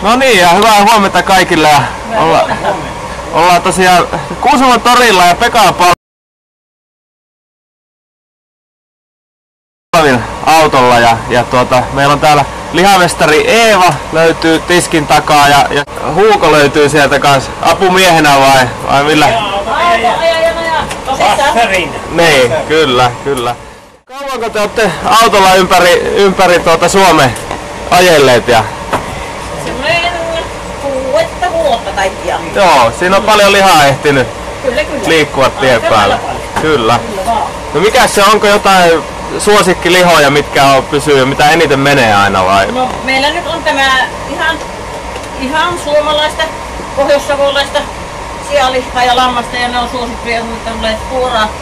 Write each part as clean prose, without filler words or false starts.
No niin, ja hyvää huomenta kaikille. Ollaan tosiaan Kuusamon torilla ja Pekan Palvin autolla ja meillä on täällä lihamestari Eeva löytyy tiskin takaa ja Huuko löytyy sieltä kanssa apumiehenä vai millä? Niin, kyllä. Kauanko te olette autolla ympäri Suomea ajelleet? Semmoinen 6 vuotta kaikkiaan. Joo, siinä on paljon lihaa ehtinyt liikkua tien päällä. Kyllä. No mikä se onko jotain suosikkilihoja, mitkä pysyy ja mitä eniten menee aina vai? No meillä nyt on tämä ihan suomalaista, pohjoissavolaista sianlihaa ja lammasta ja ne on suosittuja, mutta tulee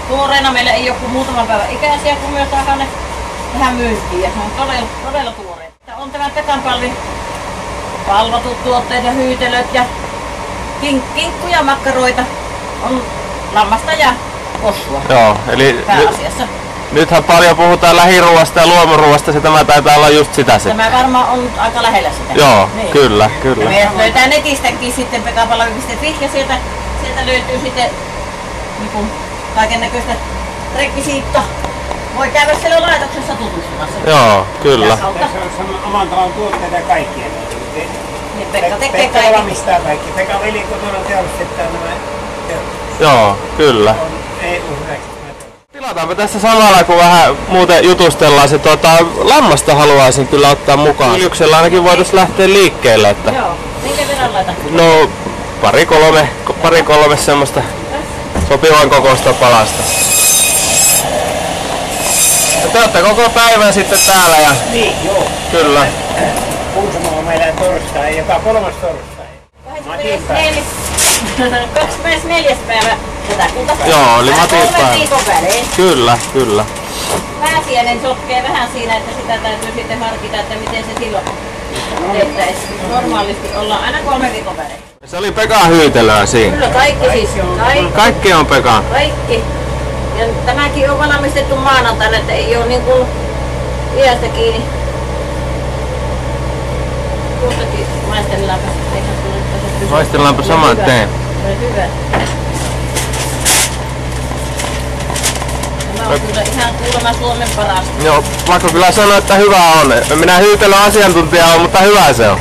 tuoreena. Meillä ei ole kuin muutaman päivän ikäisiä, kun myös saadaan ne vähän myyntiin ja se on todella tuoreita. On tämä Pekan Palvin palvatut tuotteet ja hyytelöt ja kinkku ja makkaroita on lammasta ja possua. Joo, eli pääasiassa. Nythän paljon puhutaan lähiruuasta ja luomuruuasta, se tämä taitaa olla just sitä se. Tämä varmaan on aika lähellä sitä. Joo, niin. Kyllä. Ja me löytää netistäkin sitten pekanpalvin.fi ja sieltä löytyy sitten niin kaiken näköistä rekvisiittaa. Voi käydä siellä laitoksessa tutustumassa. Joo, kyllä. Tässä on oman talon tuotteita ja kaikkia. Niin Pekka tekee Pekka valmistaa kaikki. Pekka veli kotona teollistettaa nämä teollisuudet. Joo, kyllä. Tilataanpa tässä samalla, kun vähän muuten jutustellaan. Se lammasta haluaisin kyllä ottaa mukaan. Yljuksella ainakin voitaisiin lähteä liikkeelle. Että... Joo, minkä verran laitan? No, pari kolme semmoista sopivan kokoista palasta. Ja te olette koko päivän sitten täällä ja... Niin, joo. Kyllä. Kuusamolla meillä torstai, joka 3. torstai. 24. päivä tätä kuuta. Joo, eli Matin päivä. 3 viikon välein. Kyllä. Pääsiäinen sotkee vähän siinä, että sitä täytyy sitten harkita, että miten se silloin tehtäisiin. Normaalisti ollaan aina 3 viikon välein. Se oli Pekan hyytelöä siinä. Kyllä kaikki siis. Kaikki on Pekan. Kaikki. Ja tämäkin on valmistettu maanantaina, että ei ole niin kuin iästä kiinni. Tuostakin maistellaanpa. Maistellaanpa saman teen. Se on hyvä. Tämä on kyllä ihan kuulemma Suomen parasta. Joo, vaikka kyllä sanoa, että hyvä on. Minä hyytelön asiantuntija olen, mutta hyvä se on.